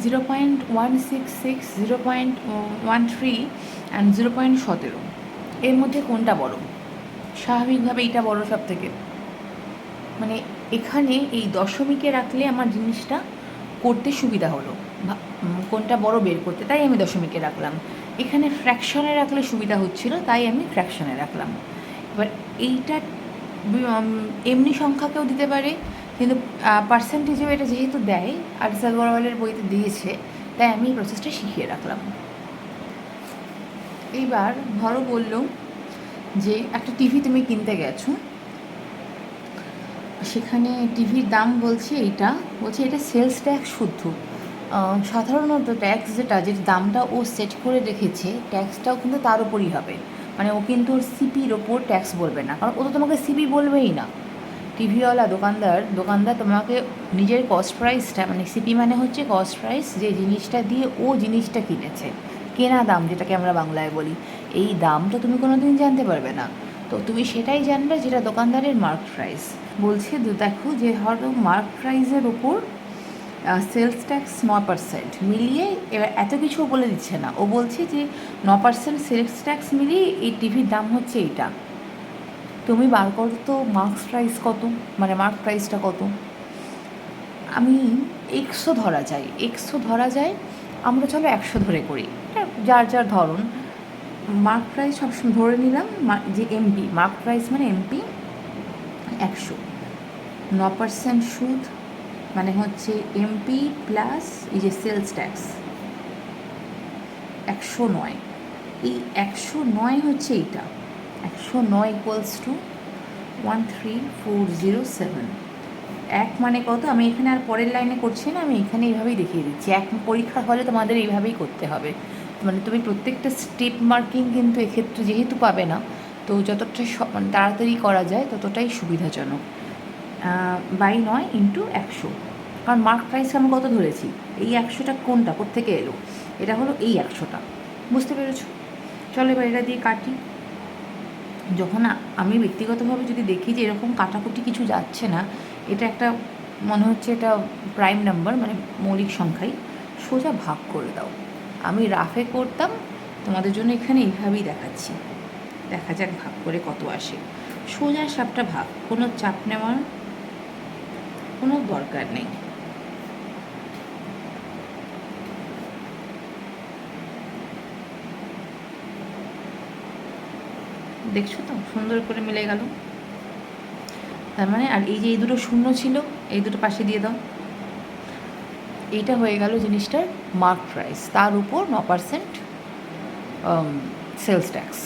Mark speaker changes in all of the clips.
Speaker 1: 0.166, 0.13 and 0.17, এর মধ্যে কোনটা বড়? স্বাভাবিকভাবে এইটা বড় সব থেকে। মানে এখানে এই দশমিকে রাখলে আমার জিনিসটা করতে সুবিধা হলো, কোনটা বড় বের করতে, তাই আমি দশমিকে রাখলাম। এখানে ফ্র্যাকশনে রাখলে সুবিধা হচ্ছিল, তাই আমি ফ্র্যাকশনে রাখলাম। এবার এইটা এমনি সংখ্যাকেও দিতে পারে, কিন্তু পার্সেন্টেজেও এটা যেহেতু দেয়, আর সাগরওয়ালের বইতে দিয়েছে, তাই আমি এই প্রসেসটা শিখিয়ে রাখলাম। এইবার ধরো বললো যে একটা টিভি তুমি কিনতে গেছো, সেখানে টিভির দাম বলছে এটা সেলস ট্যাক্স শুদ্ধ। সাধারণত ট্যাক্স যে দামটা ও সেট করে রেখেছে, ট্যাক্সটাও কিন্তু তার উপরই হবে। মানে ও কিন্তু ওর সিপির ওপর ট্যাক্স বলবে না, কারণ ও তো তোমাকে সিপি বলবেই না। টিভিওয়ালা দোকানদার তোমাকে নিজের কস্ট প্রাইসটা, মানে সিপি মানে হচ্ছে কস্ট প্রাইস, যে জিনিসটা দিয়ে ও জিনিসটা কিনেছে, কেনা দাম যেটাকে আমরা বাংলায় বলি, এই দাম তো তুমি কোনো দিন জানতে পারবে না। তো তুমি সেটাই জানবে যেটা দোকানদারের মার্ক প্রাইস বলছে। দেখো যে হয়তো মার্ক প্রাইসের ওপর সেলস ট্যাক্স 9% মিলিয়ে, এবার এত কিছু বলে দিচ্ছে না, ও বলছে যে 9% সেলস ট্যাক্স মিলিয়ে এই টিভির দাম হচ্ছে এইটা। তুমি বার করো তো মার্কস প্রাইস কত, মানে মার্ক প্রাইসটা কত। আমি এক্সও ধরা যায়, আমরা চলো 100 ধরে করি, যার যার ধরন। মার্ক প্রাইস সবসময় ধরে নিলাম, যে এমপি মার্ক প্রাইস মানে এমপি 100, 9% সুদ মানে হচ্ছে এমপি প্লাস এই যে সেলস ট্যাক্স 109। এই 109 হচ্ছে এইটা, 109 ইকুয়ালস টু 13407। এক মানে কত, আমি এখানে আর পরের লাইনে করছি না, আমি এখানে এইভাবেই দেখিয়ে দিচ্ছি। এক পরীক্ষার হলে তোমাদের এইভাবেই করতে হবে, মানে তুমি প্রত্যেকটা স্টেপ মার্কিং কিন্তু এক্ষেত্রে যেহেতু পাবে না, তো যতটা মানে তাড়াতাড়ি করা যায় ততটাই সুবিধাজনক। 9 ইন্টু 100, কারণ মার্ক প্রাইস আমি কত ধরেছি, এই 100টা কোনটা কোত্থেকে এলো, এটা হলো এই 100টা। বুঝতে পেরেছো? চলো এবার এটা দিয়ে কাটি। যখন আমি ব্যক্তিগতভাবে যদি দেখি যে এরকম কাটাকুটি কিছু যাচ্ছে না, এটা একটা মনে হচ্ছে এটা প্রাইম নাম্বার, মানে মৌলিক সংখ্যাই, সোজা ভাগ করে দাও। আমি রাফে করতাম, তোমাদের জন্য এখানে এইভাবেই দেখাচ্ছি। দেখা যাক ভাগ করে কত আসে। সোজা সাপটা ভাগ, কোনো চাপ নেওয়ার কোনো দরকার নেই। দেখছো তো সুন্দর করে মিলে গেল। তার মানে আর এই যে এই দুটো শূন্য ছিল, এই দুটো পাশে দিয়ে দাও। এইটা হয়ে গেল জিনিসটার মার্ক প্রাইস, তার উপর 9% সেলস ট্যাক্স।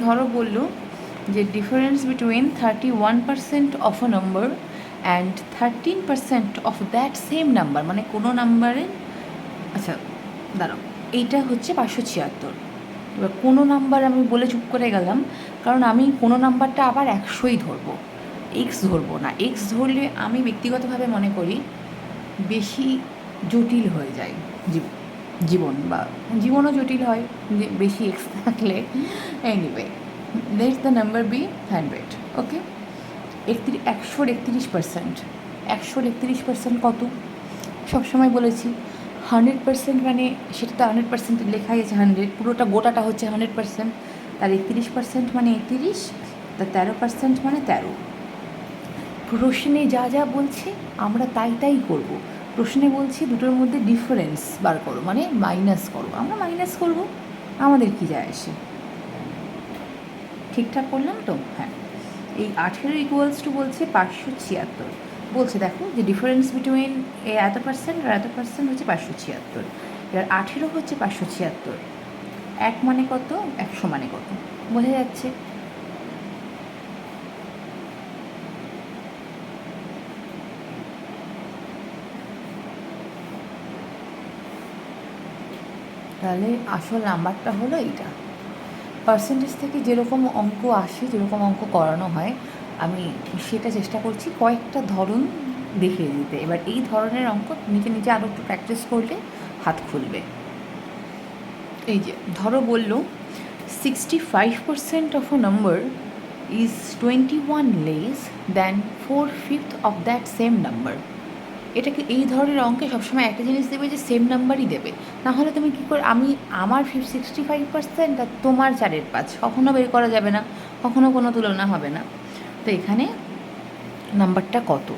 Speaker 1: ধরো বললো যে difference between 31% of a number and 13% of that same number, মানে কোনো নাম্বারে, আচ্ছা দাঁড়াও, এইটা হচ্ছে 576। এবার কোনো নাম্বার আমি বলে চুপ করে গেলাম, কারণ আমি কোনো নাম্বারটা আবার 100ই ধরবো, এক্স ধরবো না। এক্স ধরলে আমি ব্যক্তিগতভাবে মনে করি বেশি জটিল হয়ে যায় জীবন, বা জীবনও জটিল হয় বেশি এক্স থাকলে। Anyway, let the number B 100, okay. 131%, 131% কত? সবসময় বলেছি 100%, মানে সেটা তো 100% লেখাই আছে, 100 পুরোটা গোটাটা হচ্ছে 100%, তার 31% মানে 31, তার 13% মানে 13। প্রশ্নে যা যা বলছে আমরা তাই করব। প্রশ্নে বলছি দুটোর মধ্যে ডিফারেন্স বার করো, মানে মাইনাস করো, আমরা মাইনাস করব, আমাদের কী যায় আসে। ঠিকঠাক করলাম তো? হ্যাঁ। এই 18 ইকুয়ালস টু বলছে 576, বলছে দেখো যে ডিফারেন্স বিটুইন এত পার্সেন্ট আর এত পার্সেন্ট হচ্ছে 576। এবার 18 হচ্ছে 576, এক মানে কত, 100 মানে কত, বোঝা যাচ্ছে? তাহলে আসল নাম্বারটা হলো এইটা। পার্সেন্টেজ থেকে যেরকম অঙ্ক আসে, যেরকম অঙ্ক করানো হয়, আমি সেটা চেষ্টা করছি কয়েকটা ধরন দেখিয়ে দিতে। এবার এই ধরনের অঙ্ক নিজে আরও একটু প্র্যাকটিস করলে হাত খুলবে। এই যে ধরো বললো 65% of a number is 21 less than 4/5 of that same number. এটাকে এই ধরনের অঙ্কে সবসময় একটা জিনিস দেবে যে সেম নাম্বারই দেবে, নাহলে তুমি কী করে, আমার 65% আর তোমার 4/5 কখনও বের করা যাবে না, কখনও কোনো তুলনা হবে না। তো এখানে নাম্বারটা কত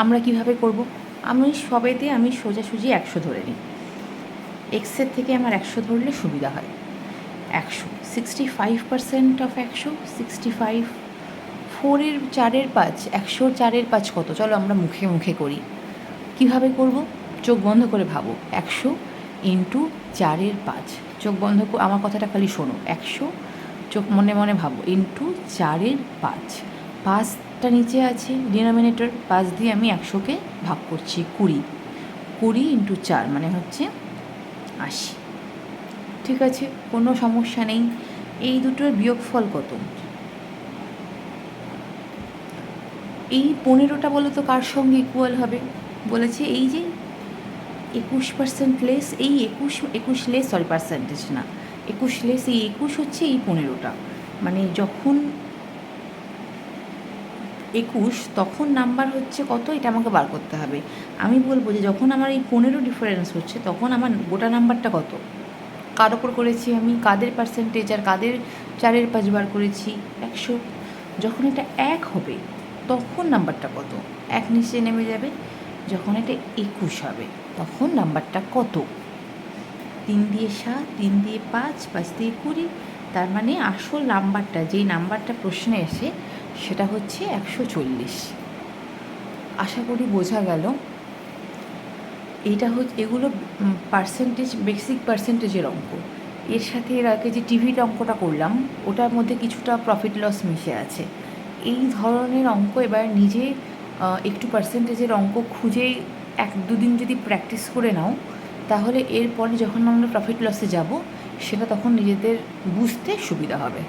Speaker 1: আমরা কিভাবে করব? আমি সোজাসুজি 100 ধরে নিই। এক্সের থেকে আমার 100 ধরলে সুবিধা হয়। 100 65% অফ 100 65, 4/5 100 4/5 কত? চলো আমরা মুখে মুখে করি। কিভাবে করব? চোখ বন্ধ করে ভাবো। 100 ইন্টু 4/5, চোখ বন্ধ আমার কথাটা খালি শোনো। 100 চোখ মনে মনে ভাবো ইন্টু 4/5, 5টা নিচে আছে ডিনোমিনেটর, 5 দিয়ে আমি 100কে ভাগ করছি 20, 20 ইন্টু 4 মানে হচ্ছে 80। ঠিক আছে, কোনো সমস্যা নেই। এই দুটোর বিয়োগফল কত? এই 15টা বলো তো কার সঙ্গে ইকুয়াল হবে? বলেছে এই যে 21% লেস, এই 21 লেস, সরি পার্সেন্টেজ না, 21 লেস এই 21 হচ্ছে এই 15টা, মানে যখন 21 তখন নাম্বার হচ্ছে কত, এটা আমাকে বার করতে হবে। আমি বলবো যে যখন আমার এই 15 ডিফারেন্স হচ্ছে তখন আমার গোটা নাম্বারটা কত, কার ওপর করেছি আমি, কাদের পার্সেন্টেজ আর কাদের 4/5 বার করেছি, 100। যখন এটা 1 হবে তখন নাম্বারটা কত, 1 নিচে নেমে যাবে। যখন এটা 21 হবে তখন নাম্বারটা কত? 3 দিয়ে 7, 3 দিয়ে 5, 5 দিয়ে 20, তার মানে আসল নাম্বারটা, যেই নাম্বারটা প্রশ্নে এসে সেটা হচ্ছে 140। আশা করি বোঝা গেল। এগুলো পার্সেন্টেজ, বেসিক পার্সেন্টেজের অঙ্ক। এর সাথে এর আগে যে টিভির অঙ্কটা করলাম ওটার মধ্যে কিছুটা প্রফিট লস মিশে আছে। এই ধরনের অঙ্ক এবার নিজে একটু পার্সেন্টেজের অঙ্ক খুঁজে 1-2 দিন যদি প্র্যাকটিস করে নাও, তাহলে এরপরে যখন আমরা প্রফিট লসে যাব সেটা তখন নিজেদের বুঝতে সুবিধা হবে।